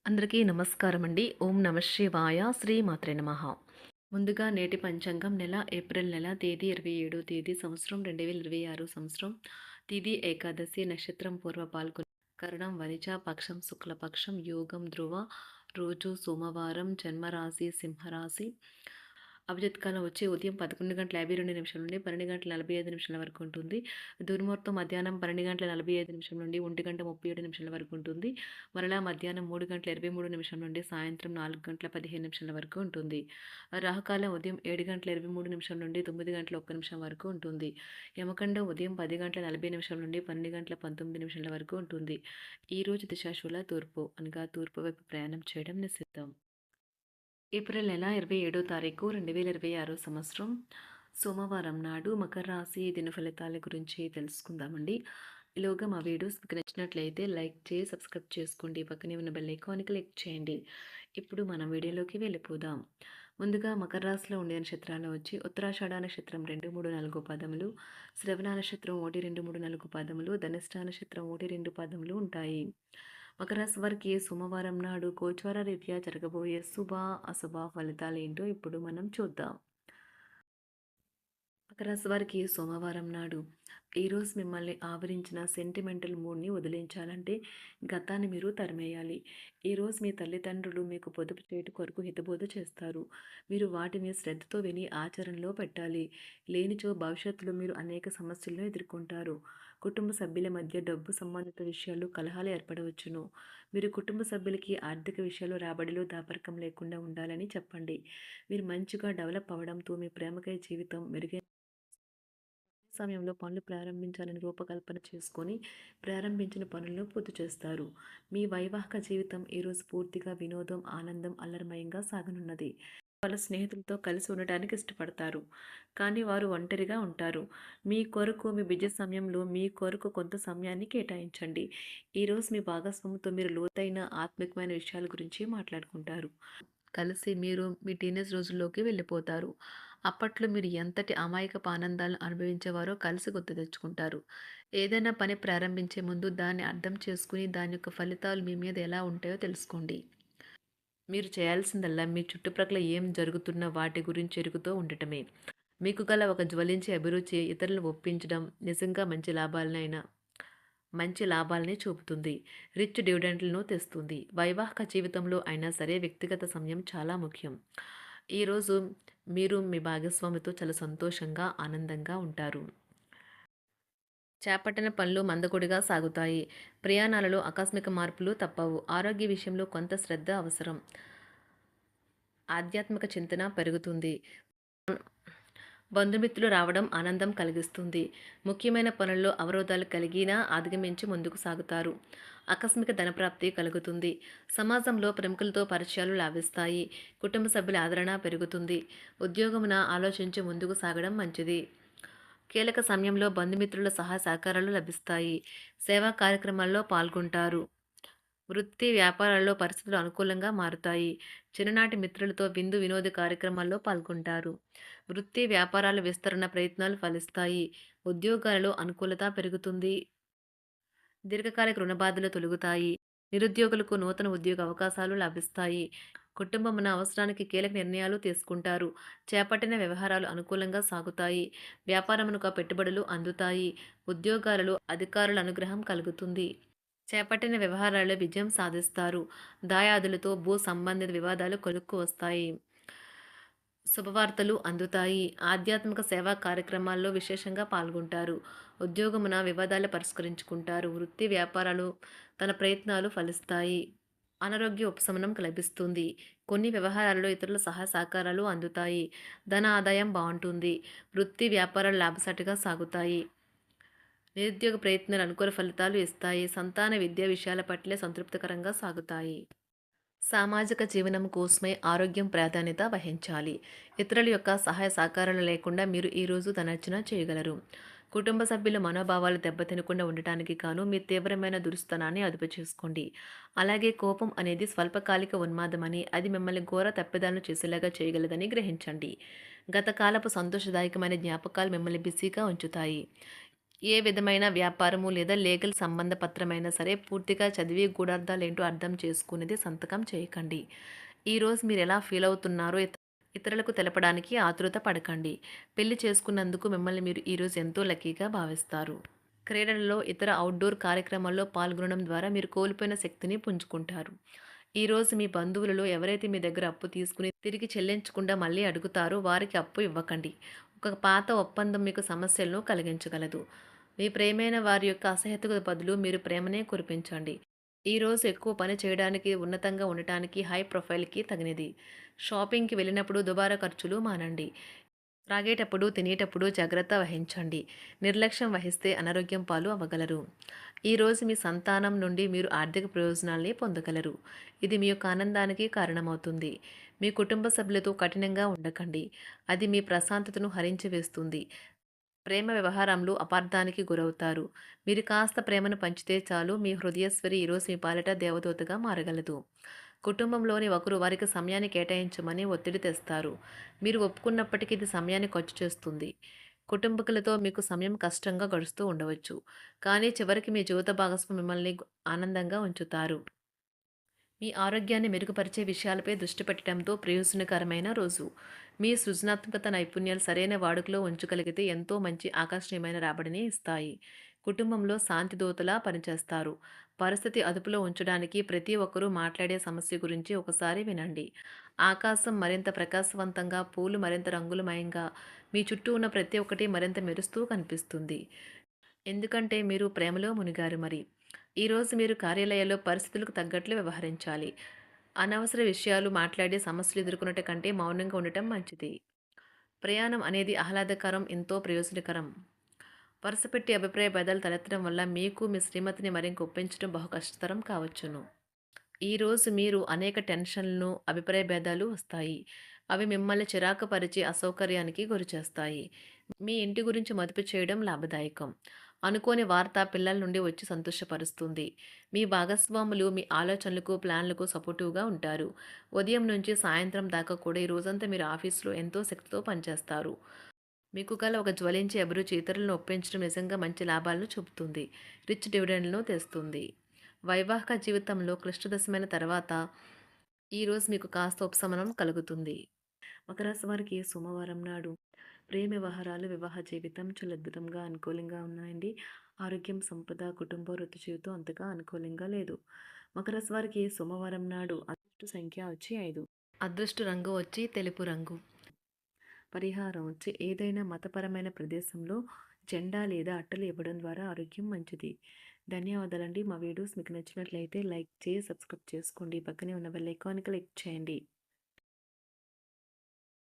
అందరికీ నమస్కారం అండి. ఓం నమ శివాయ. శ్రీమాత్రే నమః. ముందుగా నేటి పంచాంగం నెల ఏప్రిల్ నెల తేదీ 27వ తేదీ సంవత్సరం 2026 సంవత్సరం తిథి ఏకాదశి నక్షత్రం పూర్వ పాల్గొన కరణం వనిజ పక్షం శుక్లపక్షం యోగం ధ్రువ రోజు సోమవారం జన్మరాశి సింహరాశి అభిజిత్ కాలం వచ్చి ఉదయం 11:52 నుండి 12:45 వరకు ఉంటుంది. దుర్ముహూర్తం మధ్యాహ్నం 12:45 నుండి 1:37 వరకు ఉంటుంది. మరలా మధ్యాహ్నం 3:23 నుండి సాయంత్రం 4:15 వరకు ఉంటుంది. రాహుకాలం ఉదయం 7:23 నుండి 9:01 వరకు ఉంటుంది. యమకండం ఉదయం 10:40 నుండి 12:19 వరకు ఉంటుంది. ఈరోజు దిశాశూల తూర్పు అనగా తూర్పు వైపు ప్రయాణం చేయడం నిషిద్ధం. ఏప్రిల్ నెల 27వ తారీఖు 2026 సంవత్సరం సోమవారం నాడు మకర రాశి దిన ఫలితాల గురించి తెలుసుకుందామండి. ఈలోగా మా వీడియోస్ మీకు నచ్చినట్లయితే లైక్ చేసి సబ్స్క్రైబ్ చేసుకోండి. పక్కనే ఉన్న బెల్ ఐకాన్ని క్లిక్ చేయండి. ఇప్పుడు మనం వీడియోలోకి వెళ్ళిపోదాం. ముందుగా మకర రాశిలో ఉండే నక్షత్రాలు వచ్చి ఉత్తరాషాఢ నక్షత్రం 2, 3, 4 పాదములు, శ్రవణ నక్షత్రం 1, 2, 3, 4 పాదములు, ధనిష్ట నక్షత్రం 1, 2 పాదములు ఉంటాయి. మకర రాశి వారికి సోమవారం నాడు గోచార రీత్యా జరగబోయే శుభ అశుభ ఫలితాలు ఏంటో ఇప్పుడు మనం చూద్దాం. మకర రాశి వారికి సోమవారం నాడు ఈరోజు మిమ్మల్ని ఆవరించిన సెంటిమెంటల్ మూడ్ని వదిలించాలంటే గతాన్ని మీరు తరిమేయాలి. ఈరోజు మీ తల్లిదండ్రులు మీకు పొదుపు చేయటం కొరకు హితబోధ చేస్తారు. మీరు వాటిని శ్రద్ధతో విని ఆచరణలో పెట్టాలి. లేనిచో భవిష్యత్తులో మీరు అనేక సమస్యలను ఎదుర్కొంటారు. కుటుంబ సభ్యుల మధ్య డబ్బు సంబంధిత విషయాలు కలహాలు ఏర్పడవచ్చును. మీరు కుటుంబ సభ్యులకి ఆర్థిక విషయాలు రాబడిలో దాపరికం లేకుండా ఉండాలని చెప్పండి. మీరు మంచిగా డెవలప్ అవ్వడంతో మీ ప్రేమకై జీవితం మెరుగైన సమయంలో పనులు ప్రారంభించాలని రూపకల్పన చేసుకొని ప్రారంభించిన పనులను పూర్తి చేస్తారు. మీ వైవాహిక జీవితం ఈరోజు పూర్తిగా వినోదం, ఆనందం, అల్లరిమయంగా సాగనున్నది. వాళ్ళ స్నేహితులతో కలిసి ఉండటానికి ఇష్టపడతారు, కానీ వారు ఒంటరిగా ఉంటారు. మీ కొరకు మీ బిజీ సమయంలో మీ కొరకు కొంత సమయాన్ని కేటాయించండి. ఈరోజు మీ భాగస్వామితో మీరు లోతైన ఆత్మికమైన విషయాల గురించి మాట్లాడుకుంటారు. కలిసి మీరు మీ టీనేజ్ రోజుల్లోకి వెళ్ళిపోతారు. అప్పట్లో మీరు ఎంతటి అమాయకపు ఆనందాలను అనుభవించేవారో కలిసి గుర్తు తెచ్చుకుంటారు. ఏదైనా పని ప్రారంభించే ముందు దాన్ని అర్థం చేసుకుని దాని యొక్క ఫలితాలు మీ మీద ఎలా ఉంటాయో తెలుసుకోండి. మీరు చేయాల్సిందల్లా మీ చుట్టుప్రక్కల ఏం జరుగుతున్న వాటి గురించి ఎరుగుతూ ఉండటమే. మీకు గల ఒక జ్వలించే అభిరుచి ఇతరులను ఒప్పించడం నిజంగా మంచి లాభాలనే చూపుతుంది. రిచ్ డివిడెండ్లను తెస్తుంది. వైవాహిక జీవితంలో అయినా సరే వ్యక్తిగత సమయం చాలా ముఖ్యం. ఈరోజు మీరు మీ భాగస్వామితో చాలా సంతోషంగా ఆనందంగా ఉంటారు. చేపట్టిన పనులు మందకొడిగా సాగుతాయి. ప్రయాణాలలో ఆకస్మిక మార్పులు తప్పవు. ఆరోగ్య విషయంలో కొంత శ్రద్ధ అవసరం. ఆధ్యాత్మిక చింతన పెరుగుతుంది. బంధుమిత్రులు రావడం ఆనందం కలిగిస్తుంది. ముఖ్యమైన పనుల్లో అవరోధాలు కలిగినా అధిగమించి ముందుకు సాగుతారు. ఆకస్మిక ధనప్రాప్తి కలుగుతుంది. సమాజంలో ప్రముఖులతో పరిచయాలు లాభిస్తాయి. కుటుంబ సభ్యుల ఆదరణ పెరుగుతుంది. ఉద్యోగమున ఆలోచించి ముందుకు సాగడం మంచిది. కీలక సమయంలో బంధుమిత్రుల సహాయ సహకారాలు లభిస్తాయి. సేవా కార్యక్రమాల్లో పాల్గొంటారు. వృత్తి వ్యాపారాల్లో పరిస్థితులు అనుకూలంగా మారుతాయి. చిన్ననాటి మిత్రులతో విందు వినోద కార్యక్రమాల్లో పాల్గొంటారు. వృత్తి వ్యాపారాల విస్తరణ ప్రయత్నాలు ఫలిస్తాయి. ఉద్యోగాలలో అనుకూలత పెరుగుతుంది. దీర్ఘకాలిక రుణ బాధలు తొలగుతాయి. నిరుద్యోగులకు నూతన ఉద్యోగ అవకాశాలు లభిస్తాయి. కుటుంబమున అవసరానికి కీలక నిర్ణయాలు తీసుకుంటారు. చేపట్టిన వ్యవహారాలు అనుకూలంగా సాగుతాయి. వ్యాపారమునకు పెట్టుబడులు అందుతాయి. ఉద్యోగాలలో అధికారుల అనుగ్రహం కలుగుతుంది. చేపట్టిన వ్యవహారాల్లో విజయం సాధిస్తారు. దాయాదులతో భూ సంబంధిత వివాదాలు కొలుక్కు వస్తాయి. శుభవార్తలు అందుతాయి. ఆధ్యాత్మిక సేవా కార్యక్రమాల్లో విశేషంగా పాల్గొంటారు. ఉద్యోగమున వివాదాలు పరిష్కరించుకుంటారు. వృత్తి వ్యాపారాలు తన ప్రయత్నాలు ఫలిస్తాయి. అనారోగ్య ఉపశమనం లభిస్తుంది. కొన్ని వ్యవహారాల్లో ఇతరుల సహాయ సహకారాలు అందుతాయి. ధన ఆదాయం బాగుంటుంది. వృత్తి వ్యాపారాలు లాభసాటిగా సాగుతాయి. నిరుద్యోగ ప్రయత్నాలు అనుకూల ఫలితాలు ఇస్తాయి. సంతాన విద్యా విషయాల పట్లే సంతృప్తికరంగా సాగుతాయి. సామాజిక జీవనం కోసమే ఆరోగ్యం ప్రాధాన్యత వహించాలి. ఇతరుల యొక్క సహాయ సహకారాలు లేకుండా మీరు ఈరోజు ధనార్జన చేయగలరు. కుటుంబ సభ్యుల మనోభావాలు దెబ్బతినకుండా ఉండటానికి గాను మీ తీవ్రమైన దురుస్తనాన్ని అదుపు చేసుకోండి. అలాగే కోపం అనేది స్వల్పకాలిక ఉన్మాదమని, అది మిమ్మల్ని ఘోర తప్పిదాలను చేసేలాగా చేయగలదని గ్రహించండి. గత కాలపు సంతోషదాయకమైన జ్ఞాపకాలు మిమ్మల్ని బిజీగా ఉంచుతాయి. ఏ విధమైన వ్యాపారము లేదా లీగల్ సంబంధ పత్రమైనా సరే పూర్తిగా చదివి గూఢార్థాలేంటో అర్థం చేసుకునేది సంతకం చేయకండి. ఈరోజు మీరు ఎలా ఫీల్ అవుతున్నారో ఇతరులకు తెలపడానికి ఆతృత పడకండి. పెళ్లి చేసుకున్నందుకు మిమ్మల్ని మీరు ఈరోజు ఎంతో లక్కీగా భావిస్తారు. క్రీడలలో ఇతర అవుట్‌డోర్ కార్యక్రమాల్లో పాల్గొనడం ద్వారా మీరు కోల్పోయిన శక్తిని పుంజుకుంటారు. ఈరోజు మీ బంధువులలో ఎవరైతే మీ దగ్గర అప్పు తీసుకుని తిరిగి చెల్లించకుండా మళ్ళీ అడుగుతారో వారికి అప్పు ఇవ్వకండి. ఒక పాత ఒప్పందం మీకు సమస్యలను కలిగించగలదు. మీ ప్రియమైన వారి యొక్క అసహ్యతకు బదులు మీరు ప్రేమనే కురిపించండి. ఈరోజు ఎక్కువ పని చేయడానికి, ఉన్నతంగా ఉండటానికి, హై ప్రొఫైల్‌కి తగినది. షాపింగ్‌కి వెళ్ళినప్పుడు దుబారా ఖర్చులు మానండి. త్రాగేటప్పుడు, తినేటప్పుడు జాగ్రత్త వహించండి. నిర్లక్ష్యం వహిస్తే అనారోగ్యం పాలు అవ్వగలరు. ఈరోజు మీ సంతానం నుండి మీరు ఆర్థిక ప్రయోజనాల్ని పొందగలరు. ఇది మీ యొక్క ఆనందానికి కారణమవుతుంది. మీ కుటుంబ సభ్యులతో కఠినంగా ఉండకండి. అది మీ ప్రశాంతతను హరించి వేస్తుంది. ప్రేమ వ్యవహారంలో అపార్థానికి గురవుతారు. మీరు కాస్త ప్రేమను పంచితే చాలు మీ హృదయేశ్వరి ఈరోజు మీ పాలిట దేవదూతగా మారగలదు. కుటుంబంలోని ఒకరు వారికి సమయాన్ని కేటాయించమని ఒత్తిడి తెస్తారు. మీరు ఒప్పుకున్నప్పటికీ ఇది సమయాన్ని ఖర్చు చేస్తుంది. కుటుంబకులతో మీకు సమయం కష్టంగా గడుస్తూ ఉండవచ్చు. కానీ చివరికి మీ జీవిత భాగస్వామి మిమ్మల్ని ఆనందంగా ఉంచుతారు. మీ ఆరోగ్యాన్ని మెరుగుపరిచే విషయాలపై దృష్టి పెట్టడంతో ప్రయోజనకరమైన రోజు. మీ సృజనాత్మకత నైపుణ్యాలు సరైన వాడుకలో ఉంచగలిగితే ఎంతో మంచి ఆకర్షణీయమైన రాబడిని ఇస్తాయి. కుటుంబంలో శాంతి దూతలా పనిచేస్తారు. పరిస్థితి అదుపులో ఉంచడానికి ప్రతి ఒక్కరూ మాట్లాడే సమస్య గురించి ఒకసారి వినండి. ఆకాశం మరింత ప్రకాశవంతంగా, పూలు మరింత రంగులమయంగా, మీ చుట్టూ ఉన్న ప్రతి ఒక్కటి మరింత మెరుస్తూ కనిపిస్తుంది. ఎందుకంటే మీరు ప్రేమలో మునిగారు మరి. ఈరోజు మీరు కార్యాలయాల్లో పరిస్థితులకు తగ్గట్లు వ్యవహరించాలి. అనవసర విషయాలు మాట్లాడి సమస్యలు ఎదుర్కొనట కంటే మౌనంగా ఉండటం మంచిది. ప్రయాణం అనేది ఆహ్లాదకరం, ఎంతో ప్రయోజనకరం. వరుసపెట్టి అభిప్రాయ భేదాలు తలెత్తడం వల్ల మీకు మీ శ్రీమతిని మరింక ఒప్పించడం బహు కష్టతరం కావచ్చును. ఈరోజు మీరు అనేక టెన్షన్లను, అభిప్రాయ భేదాలు వస్తాయి. అవి మిమ్మల్ని చిరాకు పరిచి అసౌకర్యానికి గురిచేస్తాయి. మీ ఇంటి గురించి మదుపు చేయడం లాభదాయకం. అనుకోని వార్త పిల్లల నుండి వచ్చి సంతోషపరుస్తుంది. మీ భాగస్వాములు మీ ఆలోచనలకు, ప్లాన్లకు సపోర్టివ్‌గా ఉంటారు. ఉదయం నుంచి సాయంత్రం దాకా కూడా ఈ రోజంతా మీరు ఆఫీస్‌లో ఎంతో శక్తితో పనిచేస్తారు. మీకు గల ఒక జ్వలించే అభిరుచి ఇతరులను ఒప్పించడం నిజంగా మంచి లాభాలను చూపుతుంది. రిచ్ డివిడెండ్‌లను తెస్తుంది. వైవాహిక జీవితంలో క్లిష్టదశమైన తర్వాత ఈరోజు మీకు కాస్త ఉపశమనం కలుగుతుంది. మకర రాశి వారికి సోమవారం నాడు ప్రేమ వ్యవహారాలు, వివాహ జీవితం చాలా అద్భుతంగా అనుకూలంగా ఉన్నాయండి. ఆరోగ్యం, సంపద, కుటుంబ, వృత్తి జీవితం అంతగా అనుకూలంగా లేదు. మకర రాశి వారికి సోమవారం నాడు అదృష్ట సంఖ్య వచ్చి 5. అదృష్ట రంగు వచ్చి తెలుపు రంగు. పరిహారం వచ్చి ఏదైనా మతపరమైన ప్రదేశంలో జెండా లేదా అట్టలు ఇవ్వడం ద్వారా ఆరోగ్యం మంచిది. ధన్యవాదాలండి. మా వీడియోస్ మీకు నచ్చినట్లయితే లైక్ చేసి సబ్స్క్రైబ్ చేసుకోండి. పక్కనే ఉన్న బెల్ ఐకాన్ క్లిక్ చేయండి.